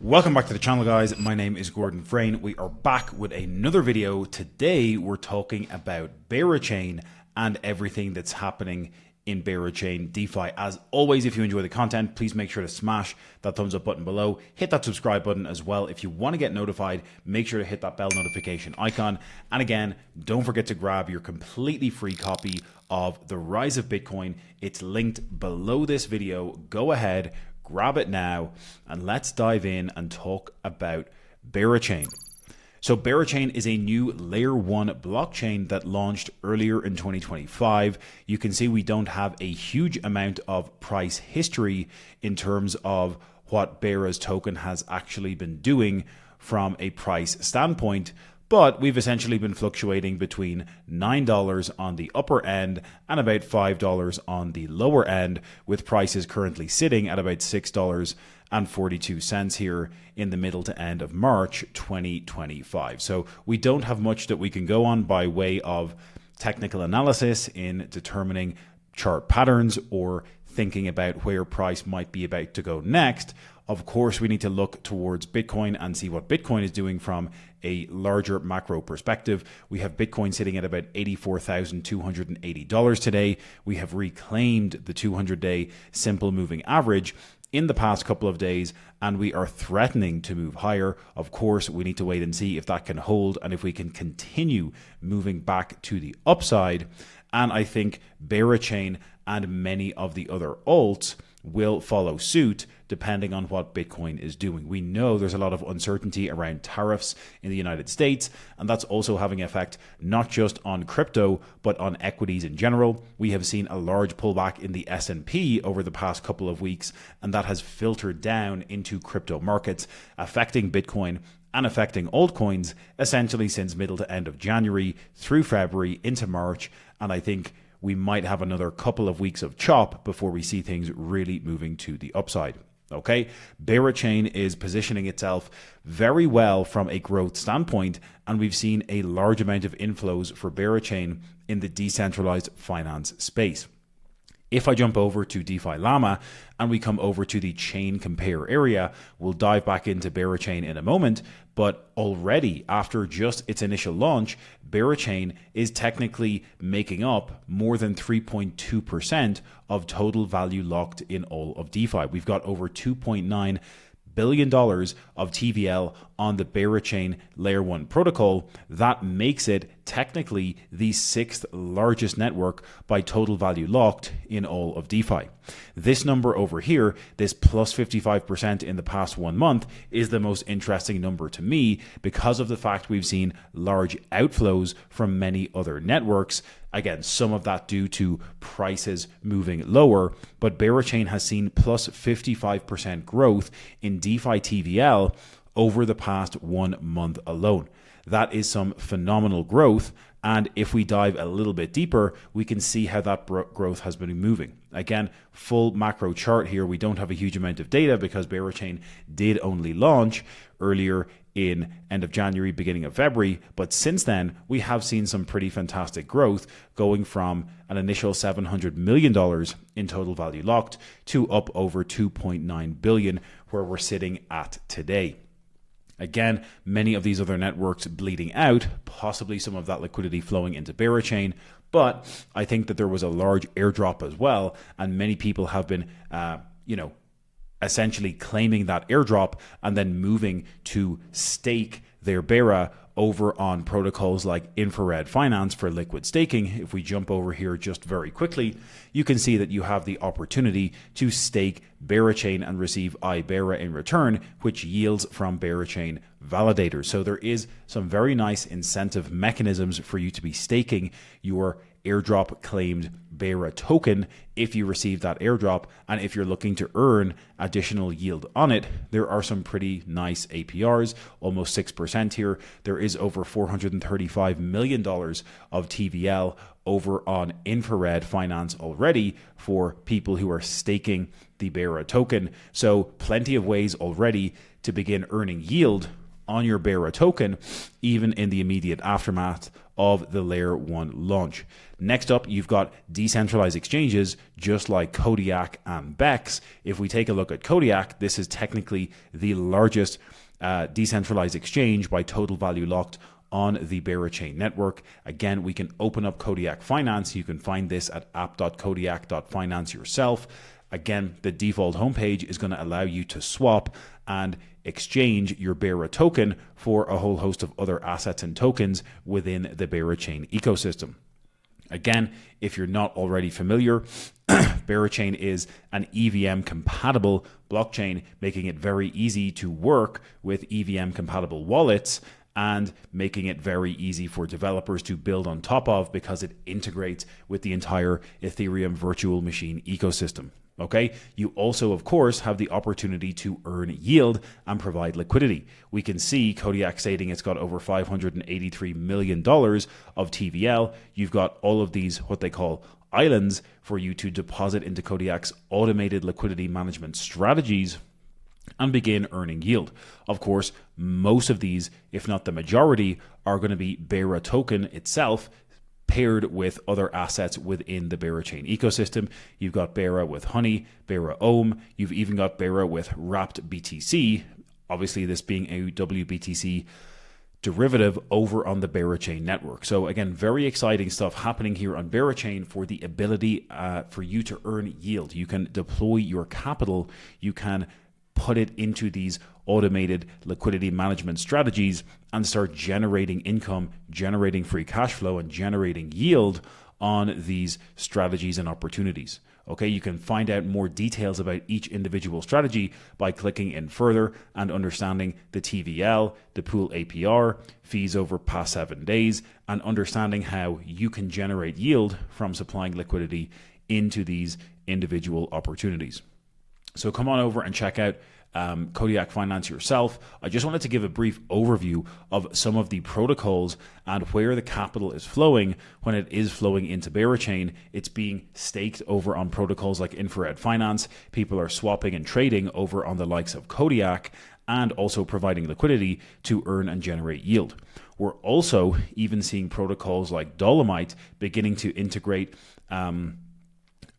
Welcome back to the channel, guys. My name is Gordon Frayne. We are back with another video. Today we're talking about Berachain and everything that's happening in Berachain DeFi. As always, if you enjoy the content, please make sure to smash that thumbs up button below. Hit that subscribe button as well. If you want to get notified, make sure to hit that bell notification icon. And again, don't forget to grab your completely free copy of The Rise of Bitcoin. It's linked below this video. Go ahead, grab it now, and let's dive in and talk about Berachain. So Berachain is a new layer 1 blockchain that launched earlier in 2025. You can see we don't have a huge amount of price history in terms of what BERA's token has actually been doing from a price standpoint, but we've essentially been fluctuating between $9 on the upper end and about $5 on the lower end, with prices currently sitting at about $6.42 here in the middle to end of March 2025. So we don't have much that we can go on by way of technical analysis in determining chart patterns or thinking about where price might be about to go next. Of course, we need to look towards Bitcoin and see what Bitcoin is doing from a larger macro perspective. We have Bitcoin sitting at about $84,280 today. We have reclaimed the 200-day simple moving average in the past couple of days, and we are threatening to move higher. Of course, we need to wait and see if that can hold and if we can continue moving back to the upside. And I think Berachain and many of the other alts will follow suit depending on what Bitcoin is doing. We know there's a lot of uncertainty around tariffs in the United States, and that's also having an effect not just on crypto, but on equities in general. We have seen a large pullback in the S&P over the past couple of weeks, and that has filtered down into crypto markets, affecting Bitcoin and affecting altcoins essentially since middle to end of January through February into March. And I think we might have another couple of weeks of chop before we see things really moving to the upside. Okay, Berachain is positioning itself very well from a growth standpoint, and we've seen a large amount of inflows for Berachain in the decentralized finance space. If I jump over to DeFi Llama and we come over to the chain compare area, we'll dive back into Berachain in a moment, but already after just its initial launch, Berachain is technically making up more than 3.2% of total value locked in all of DeFi. We've got over $2.9 billion of TVL on the Berachain Layer 1 protocol. That makes it technically the 6th largest network by total value locked in all of DeFi. This number over here, this plus 55% in the past 1 month, is the most interesting number to me because of the fact we've seen large outflows from many other networks. Again, some of that due to prices moving lower, but Berachain has seen plus 55% growth in DeFi TVL over the past 1 month alone. That is some phenomenal growth. And if we dive a little bit deeper, we can see how that growth has been moving. Again, full macro chart here. We don't have a huge amount of data because Berachain did only launch earlier in end of January, beginning of February. But since then, we have seen some pretty fantastic growth, going from an initial $700 million in total value locked to up over $2.9 billion, where we're sitting at today. Again, many of these other networks bleeding out, possibly some of that liquidity flowing into Berachain, but I think that there was a large airdrop as well, and many people have been, essentially claiming that airdrop and then moving to stake their BERA over on protocols like Infrared Finance for liquid staking. If we jump over here just very quickly, you can see that you have the opportunity to stake Berachain and receive iBERA in return, which yields from Berachain validators. So there is some very nice incentive mechanisms for you to be staking your airdrop claimed BERA token if you receive that airdrop. And if you're looking to earn additional yield on it, there are some pretty nice APRs, almost 6% here. There is over $435 million of TVL over on Infrared Finance already for people who are staking the BERA token. So plenty of ways already to begin earning yield on your BERA token, even in the immediate aftermath of the layer 1 launch. Next up, you've got decentralized exchanges just like Kodiak and Bex. If we take a look at Kodiak, this is technically the largest decentralized exchange by total value locked on the Berachain network. Again, we can open up Kodiak Finance. You can find this at app.kodiak.finance yourself. Again, the default homepage is going to allow you to swap and exchange your BERA token for a whole host of other assets and tokens within the Berachain ecosystem. Again, if you're not already familiar, Berachain is an EVM compatible blockchain, making it very easy to work with EVM compatible wallets and making it very easy for developers to build on top of, because it integrates with the entire Ethereum virtual machine ecosystem. Okay, you also, of course, have the opportunity to earn yield and provide liquidity. We can see Kodiak stating it's got over $583 million of TVL. You've got all of these, what they call islands, for you to deposit into Kodiak's automated liquidity management strategies and begin earning yield. Of course, most of these, if not the majority, are going to be BERA token itself paired with other assets within the Berachain ecosystem. You've got BERA with Honey, BERA Ohm. You've even got BERA with Wrapped BTC, obviously this being a WBTC derivative over on the Berachain network. So again, very exciting stuff happening here on Berachain for the ability for you to earn yield. You can deploy your capital, you can put it into these automated liquidity management strategies and start generating income, generating free cash flow, and generating yield on these strategies and opportunities. Okay, you can find out more details about each individual strategy by clicking in further and understanding the TVL, the pool APR, fees over past 7 days, and understanding how you can generate yield from supplying liquidity into these individual opportunities. So come on over and check out Kodiak Finance yourself. I just wanted to give a brief overview of some of the protocols and where the capital is flowing. When it is flowing into Berachain, it's being staked over on protocols like Infrared Finance. People are swapping and trading over on the likes of Kodiak and also providing liquidity to earn and generate yield. We're also even seeing protocols like Dolomite beginning to integrate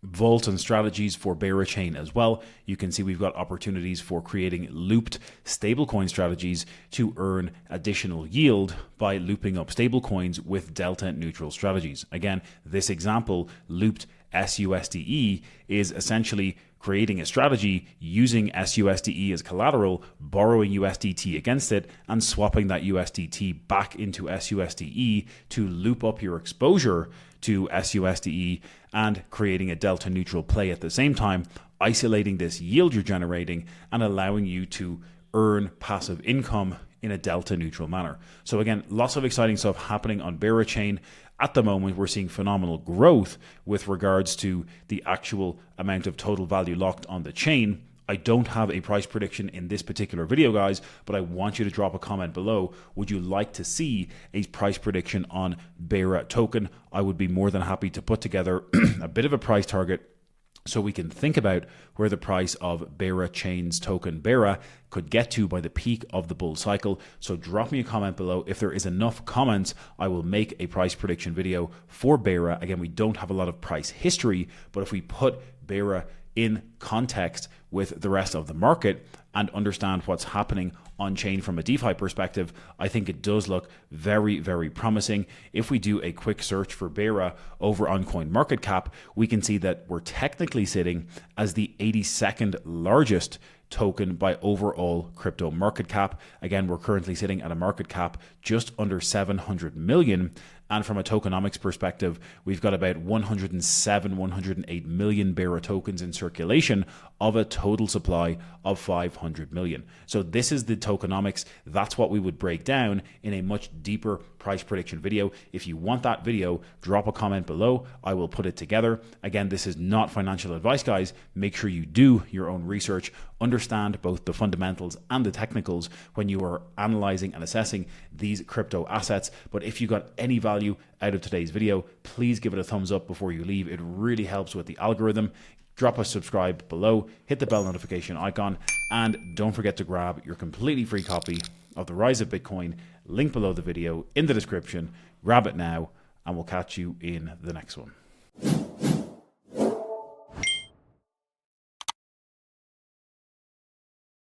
vault and strategies for Berachain as well. You can see we've got opportunities for creating looped stablecoin strategies to earn additional yield by looping up stablecoins with delta neutral strategies. Again, this example, looped SUSDE, is essentially creating a strategy using SUSDE as collateral, borrowing USDT against it, and swapping that USDT back into SUSDE to loop up your exposure to SUSDE and creating a delta neutral play at the same time, isolating this yield you're generating and allowing you to earn passive income in a delta neutral manner. So again, lots of exciting stuff happening on Berachain. At the moment, we're seeing phenomenal growth with regards to the actual amount of total value locked on the chain. I don't have a price prediction in this particular video, guys, but I want you to drop a comment below. Would you like to see a price prediction on BERA token? I would be more than happy to put together a bit of a price target so we can think about where the price of Berachain's token BERA could get to by the peak of the bull cycle. So drop me a comment below. If there is enough comments, I will make a price prediction video for BERA. Again, we don't have a lot of price history, but if we put BERA in context with the rest of the market and understand what's happening on chain from a DeFi perspective, I think it does look very, very promising. If we do a quick search for BERA over on CoinMarketCap, we can see that we're technically sitting as the 82nd largest token by overall crypto market cap. Again, we're currently sitting at a market cap just under 700 million. And from a tokenomics perspective, we've got about 107, 108 million BERA tokens in circulation of a total supply of 500 million. So this is the tokenomics. That's what we would break down in a much deeper price prediction video. If you want that video, drop a comment below. I will put it together. Again, this is not financial advice, guys. Make sure you do your own research, understand both the fundamentals and the technicals when you are analyzing and assessing these crypto assets. But if you got any value out of today's video, please give it a thumbs up before you leave. It really helps with the algorithm. Drop a subscribe below, hit the bell notification icon, and don't forget to grab your completely free copy of the rise of Bitcoin. Link below the video in the description. Grab it now, and we'll catch you in the next one.